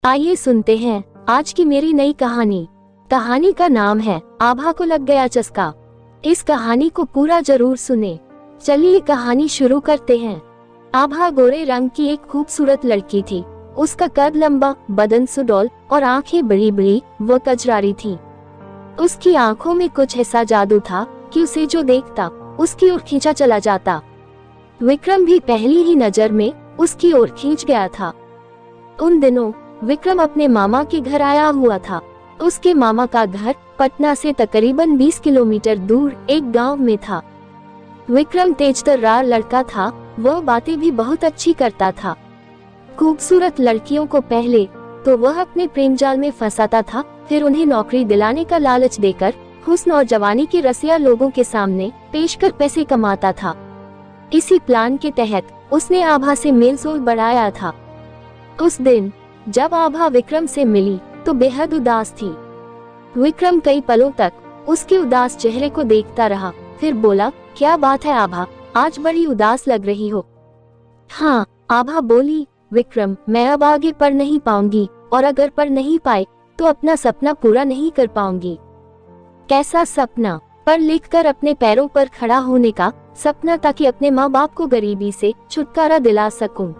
आइए सुनते हैं आज की मेरी नई कहानी। कहानी का नाम है आभा को लग गया चस्का। इस कहानी को पूरा जरूर सुने। चलिए कहानी शुरू करते हैं। आभा गोरे रंग की एक खूबसूरत लड़की थी। उसका कद लंबा, बदन सुडौल और आंखें बड़ी बड़ी व कजरारी थी। उसकी आंखों में कुछ ऐसा जादू था कि उसे जो देखता उसकी ओर खींचा चला जाता। विक्रम भी पहली ही नजर में उसकी ओर खींच गया था। उन दिनों विक्रम अपने मामा के घर आया हुआ था। उसके मामा का घर पटना से तकरीबन 20 किलोमीटर दूर एक गांव में था। विक्रम तेजतर्रार लड़का था। वह बातें भी बहुत अच्छी करता था। खूबसूरत लड़कियों को पहले तो वह अपने प्रेम जाल में फंसाता था, फिर उन्हें नौकरी दिलाने का लालच देकर हुस्न और जवानी की रसिया लोगों के सामने पेश कर पैसे कमाता था। इसी प्लान के तहत उसने आभा से मेलजोल बढ़ाया था। उस दिन जब आभा विक्रम से मिली तो बेहद उदास थी। विक्रम कई पलों तक उसके उदास चेहरे को देखता रहा, फिर बोला, क्या बात है आभा, आज बड़ी उदास लग रही हो। हाँ, आभा बोली, विक्रम, मैं अब आगे पढ़ नहीं पाऊंगी और अगर पढ़ नहीं पाए तो अपना सपना पूरा नहीं कर पाऊंगी। कैसा सपना? पढ़ लिख कर अपने पैरों पर खड़ा होने का सपना, ताकि अपने माँ बाप को गरीबी से छुटकारा दिला सकूं।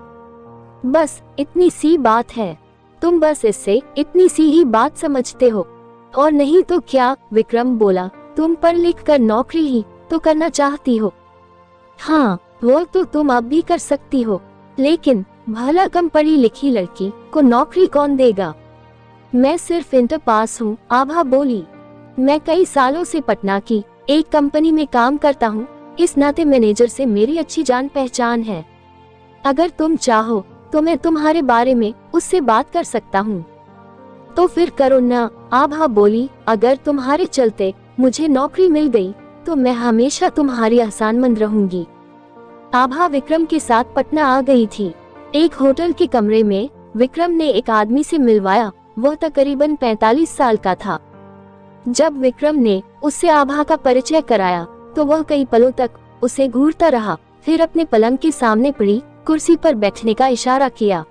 बस इतनी सी बात है। तुम बस इससे इतनी सी ही बात समझते हो और नहीं तो क्या? विक्रम बोला, तुम पढ़ लिख कर नौकरी ही तो करना चाहती हो। हाँ, वो तो तुम अब भी कर सकती हो, लेकिन भला कम पढ़ी लिखी लड़की को नौकरी कौन देगा? मैं सिर्फ इंटर पास हूँ, आभा बोली। मैं कई सालों से पटना की एक कंपनी में काम करता हूँ। इस नाते मैनेजर से मेरी अच्छी जान पहचान है। अगर तुम चाहो तो मैं तुम्हारे बारे में उससे बात कर सकता हूँ। तो फिर करो ना, आभा बोली। अगर तुम्हारे चलते मुझे नौकरी मिल गई तो मैं हमेशा तुम्हारी एहसानमंद रहूंगी। आभा विक्रम के साथ पटना आ गई थी। एक होटल के कमरे में विक्रम ने एक आदमी से मिलवाया। वह तकरीबन 45 साल का था। जब विक्रम ने उससे आभा का परिचय कराया तो वह कई पलों तक उसे घूरता रहा, फिर अपने पलंग के सामने पड़ी कुर्सी पर बैठने का इशारा किया।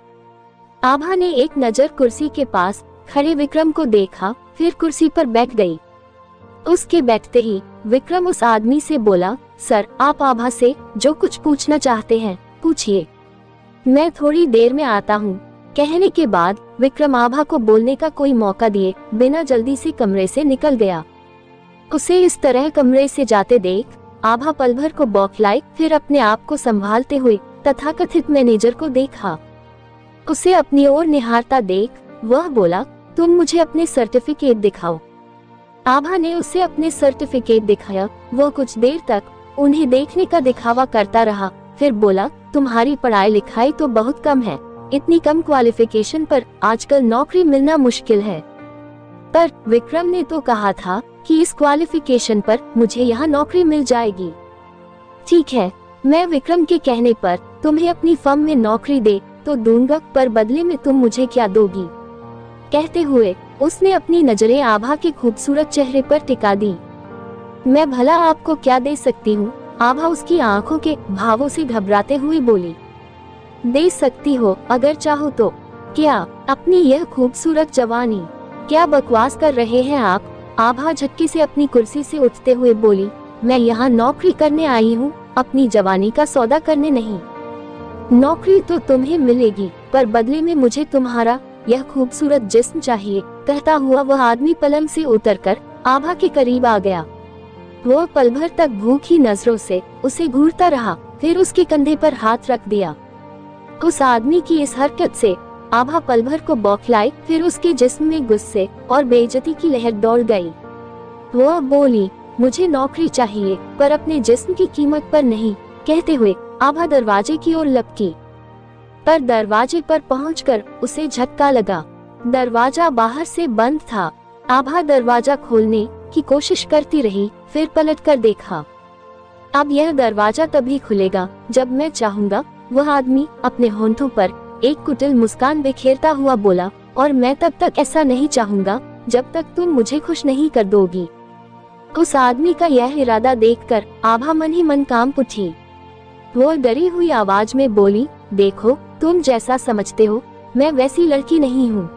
आभा ने एक नजर कुर्सी के पास खड़े विक्रम को देखा, फिर कुर्सी पर बैठ गई। उसके बैठते ही विक्रम उस आदमी से बोला, सर, आप आभा से जो कुछ पूछना चाहते हैं पूछिए, मैं थोड़ी देर में आता हूँ। कहने के बाद विक्रम आभा को बोलने का कोई मौका दिए बिना जल्दी से कमरे से निकल गया। उसे इस तरह कमरे से जाते देख आभा पल भर को बौखलाई, फिर अपने आप को संभालते हुए तथाकथित मैनेजर को देखा। उसे अपनी ओर निहारता देख वह बोला, तुम मुझे अपने सर्टिफिकेट दिखाओ। आभा ने उसे अपने सर्टिफिकेट दिखाया। वह कुछ देर तक उन्हें देखने का दिखावा करता रहा, फिर बोला, तुम्हारी पढ़ाई लिखाई तो बहुत कम है। इतनी कम क्वालिफिकेशन पर आजकल नौकरी मिलना मुश्किल है। पर विक्रम ने तो कहा था कि इस क्वालिफिकेशन पर मुझे यहाँ नौकरी मिल जाएगी। ठीक है, मैं विक्रम के कहने पर तुम्हें अपनी फर्म में नौकरी दे तो दूंगा, पर बदले में तुम मुझे क्या दोगी? कहते हुए उसने अपनी नजरें आभा के खूबसूरत चेहरे पर टिका दी। मैं भला आपको क्या दे सकती हूँ? आभा उसकी आंखों के भावों से घबराते हुए बोली। दे सकती हो अगर चाहो तो। क्या? अपनी यह खूबसूरत जवानी। क्या बकवास कर रहे हैं आप? आभा झटके से अपनी कुर्सी से उठते हुए बोली, मैं यहाँ नौकरी करने आई हूँ, अपनी जवानी का सौदा करने नहीं। नौकरी तो तुम्हें मिलेगी, पर बदले में मुझे तुम्हारा यह खूबसूरत जिस्म चाहिए। कहता हुआ वह आदमी पलंग से उतरकर आभा के करीब आ गया। वह पल भर तक भूखी नजरों से उसे घूरता रहा, फिर उसके कंधे पर हाथ रख दिया। उस आदमी की इस हरकत से आभा पल भर को बौखलाई, फिर उसके जिस्म में गुस्से और बेइज्जती की लहर दौड़ गई। वह बोली, मुझे नौकरी चाहिए पर अपने जिस्म की कीमत पर नहीं। कहते हुए आभा दरवाजे की ओर लपकी, पर दरवाजे पर पहुंचकर उसे झटका लगा। दरवाजा बाहर से बंद था। आभा दरवाजा खोलने की कोशिश करती रही, फिर पलटकर देखा। अब यह दरवाजा तभी खुलेगा जब मैं चाहूंगा। वह आदमी अपने होंठों पर एक कुटिल मुस्कान बिखेरता हुआ बोला, और मैं तब तक ऐसा नहीं चाहूंगा जब तक तुम मुझे खुश नहीं कर दोगी। उस आदमी का यह इरादा देखकर आभा मन ही मन कांप उठी। वो डरी हुई आवाज में बोली, देखो, तुम जैसा समझते हो मैं वैसी लड़की नहीं हूँ।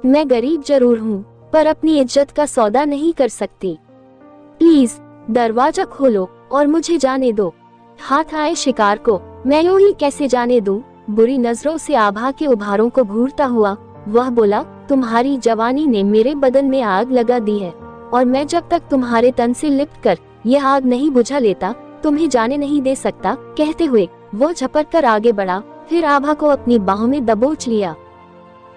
मैं गरीब जरूर हूँ, पर अपनी इज्जत का सौदा नहीं कर सकती। प्लीज दरवाजा खोलो और मुझे जाने दो। हाथ आए शिकार को मैं यूं ही कैसे जाने दूं? बुरी नजरों से आभा के उभारों को घूरता हुआ वह बोला, तुम्हारी जवानी ने मेरे बदन में आग लगा दी है, और मैं जब तक तुम्हारे तन से लिपट कर यह आग नहीं बुझा लेता तुम्हें जाने नहीं दे सकता। कहते हुए वो झपट कर आगे बढ़ा, फिर आभा को अपनी बाहों में दबोच लिया।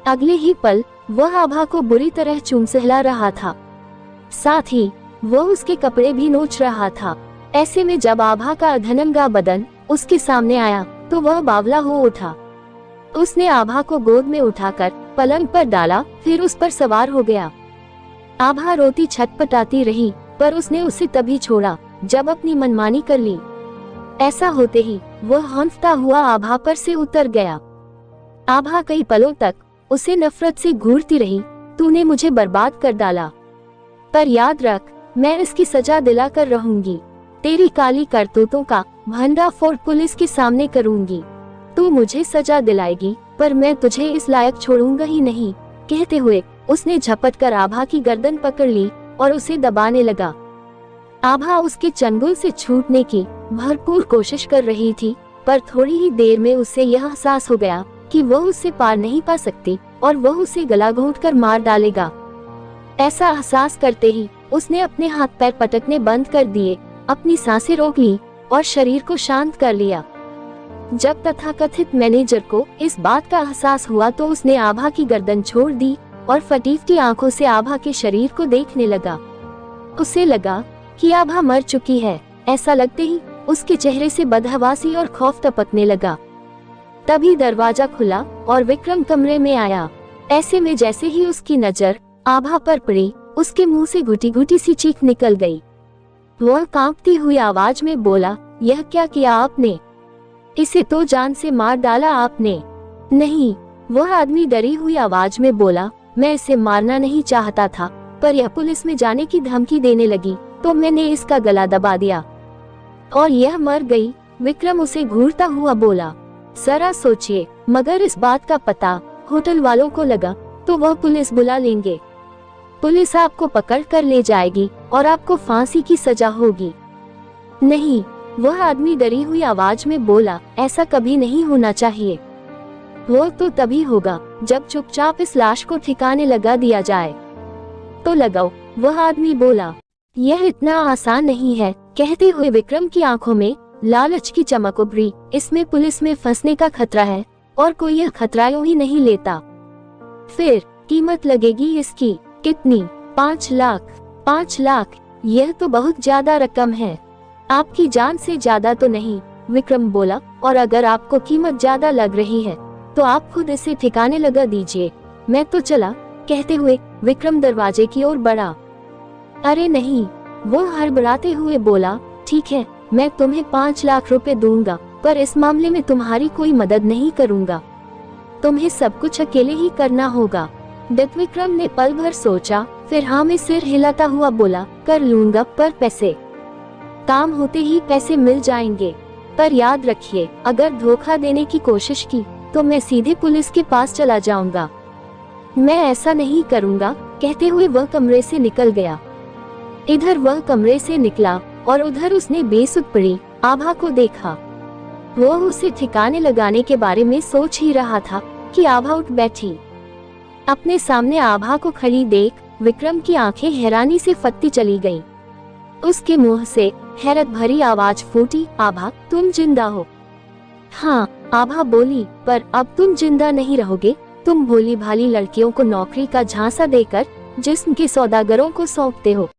अगले ही पल वह आभा को बुरी तरह चूम सहला रहा था, साथ ही वो उसके कपड़े भी नोच रहा था। ऐसे में जब आभा का अधनंगा बदन उसके सामने आया तो वह बावला हो उठा। उसने आभा को गोद में उठाकर पलंग पर डाला, फिर उस पर सवार हो गया। आभा रोती छटपटाती रही, पर उसने उसे तभी छोड़ा जब अपनी मनमानी कर ली। ऐसा होते ही वह हंसता हुआ आभा पर से उतर गया। आभा कई पलों तक उसे नफरत से घूरती रही, तूने मुझे बर्बाद कर डाला, पर याद रख मैं इसकी सजा दिला कर रहूंगी। तेरी काली करतूतों का भंडाफोड़ पुलिस के सामने करूंगी। तू मुझे सजा दिलाएगी, पर मैं तुझे इस लायक छोड़ूंगा ही नहीं। कहते हुए उसने झपट कर आभा की गर्दन पकड़ ली और उसे दबाने लगा। आभा उसके चंगुल से छूटने की भरपूर कोशिश कर रही थी, पर थोड़ी ही देर में उसे यह एहसास हो गया कि वह उससे पार नहीं पा सकती और वह उसे गला घोंट कर मार डालेगा। ऐसा एहसास करते ही उसने अपने हाथ पैर पटकने बंद कर दिए, अपनी सांसें रोक ली और शरीर को शांत कर लिया। जब तथाकथित मैनेजर को इस बात का एहसास हुआ तो उसने आभा की गर्दन छोड़ दी और फटीकती आंखों से आभा के शरीर को देखने लगा। उसे लगा कि आभा मर चुकी है। ऐसा लगते ही उसके चेहरे से बदहवासी और खौफ टपकने लगा। तभी दरवाजा खुला और विक्रम कमरे में आया। ऐसे में जैसे ही उसकी नजर आभा पर पड़ी, उसके मुंह से घुटी घुटी सी चीख निकल गई। वह कांपती हुई आवाज में बोला, यह क्या किया आपने? इसे तो जान से मार डाला आपने। नहीं, वह आदमी डरी हुई आवाज में बोला, मैं इसे मारना नहीं चाहता था, पर यह पुलिस में जाने की धमकी देने लगी तो मैंने इसका गला दबा दिया और यह मर गई। विक्रम उसे घूरता हुआ बोला, जरा सोचिए, मगर इस बात का पता होटल वालों को लगा तो वह पुलिस बुला लेंगे। पुलिस आपको पकड़ कर ले जाएगी और आपको फांसी की सजा होगी। नहीं, वह आदमी डरी हुई आवाज में बोला, ऐसा कभी नहीं होना चाहिए। वो तो तभी होगा जब चुपचाप इस लाश को ठिकाने लगा दिया जाए। तो लगाओ, वह आदमी बोला। यह इतना आसान नहीं है। कहते हुए विक्रम की आंखों में लालच की चमक उभरी। इसमें पुलिस में फंसने का खतरा है और कोई यह खतरा यूं ही नहीं लेता। फिर कीमत लगेगी इसकी कितनी? 5 लाख। 5 लाख, यह तो बहुत ज्यादा रकम है। आपकी जान से ज्यादा तो नहीं, विक्रम बोला, और अगर आपको कीमत ज्यादा लग रही है तो आप खुद इसे ठिकाने लगा दीजिए, मैं तो चला। कहते हुए विक्रम दरवाजे की ओर बढ़ा। अरे नहीं, वो हड़बड़ाते हुए बोला, ठीक है, मैं तुम्हें 5 लाख रुपए दूंगा, पर इस मामले में तुम्हारी कोई मदद नहीं करूंगा। तुम्हें सब कुछ अकेले ही करना होगा। विक्रम ने पल भर सोचा, फिर हाँ में सिर हिलाता हुआ बोला, कर लूंगा, पर पैसे? काम होते ही पैसे मिल जाएंगे, पर याद रखिए, अगर धोखा देने की कोशिश की तो मैं सीधे पुलिस के पास चला जाऊंगा। मैं ऐसा नहीं करूंगा। कहते हुए वह कमरे से निकल गया। इधर वह कमरे से निकला और उधर उसने बेसुध पड़ी आभा को देखा। वो उसे ठिकाने लगाने के बारे में सोच ही रहा था कि आभा उठ बैठी। अपने सामने आभा को खड़ी देख विक्रम की आंखें हैरानी से फटती चली गईं। उसके मुंह से हैरत भरी आवाज फूटी, आभा, तुम जिंदा हो? हाँ, आभा बोली, पर अब तुम जिंदा नहीं रहोगे। तुम भोली भाली लड़कियों को नौकरी का झांसा देकर जिस्म के सौदागरों को सौंपते हो।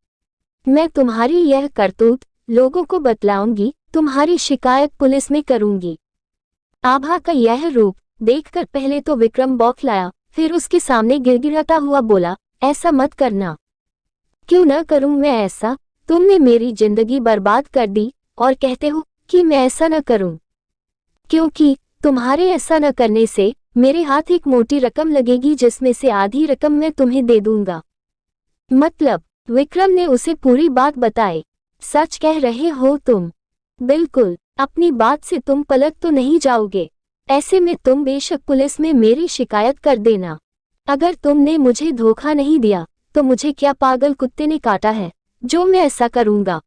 मैं तुम्हारी यह करतूत लोगों को बतलाऊंगी, तुम्हारी शिकायत पुलिस में करूंगी। आभा का यह रूप देखकर पहले तो विक्रम बौखलाया, फिर उसके सामने गिड़गिड़ाता हुआ बोला, ऐसा मत करना। क्यों न करूं मैं ऐसा? तुमने मेरी जिंदगी बर्बाद कर दी और कहते हो कि मैं ऐसा न करूं, क्योंकि तुम्हारे ऐसा न करने से मेरे हाथ एक मोटी रकम लगेगी जिसमें से आधी रकम मैं तुम्हें दे दूंगा। मतलब? विक्रम ने उसे पूरी बात बताई। सच कह रहे हो तुम? बिल्कुल, अपनी बात से तुम पलट तो नहीं जाओगे। ऐसे में तुम बेशक पुलिस में मेरी शिकायत कर देना। अगर तुमने मुझे धोखा नहीं दिया तो मुझे क्या पागल कुत्ते ने काटा है जो मैं ऐसा करूंगा।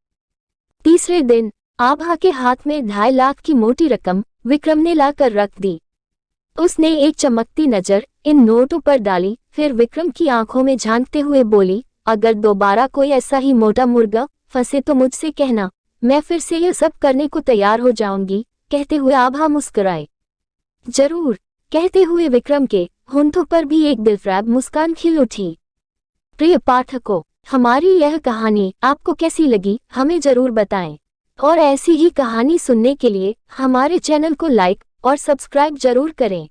तीसरे दिन आभा के हाथ में 2.5 लाख की मोटी रकम विक्रम ने लाकर रख दी। उसने एक चमकती नजर इन नोटों पर डाली, फिर विक्रम की आंखों में झांकते हुए बोली, अगर दोबारा कोई ऐसा ही मोटा मुर्गा फंसे तो मुझसे कहना, मैं फिर से ये सब करने को तैयार हो जाऊंगी। कहते हुए आभा मुस्कुराए। जरूर, कहते हुए विक्रम के होंठों पर भी एक दिलफरेब मुस्कान खिल उठी। प्रिय पाठकों, हमारी यह कहानी आपको कैसी लगी हमें जरूर बताएं, और ऐसी ही कहानी सुनने के लिए हमारे चैनल को लाइक और सब्सक्राइब जरूर करें।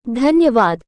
धन्यवाद।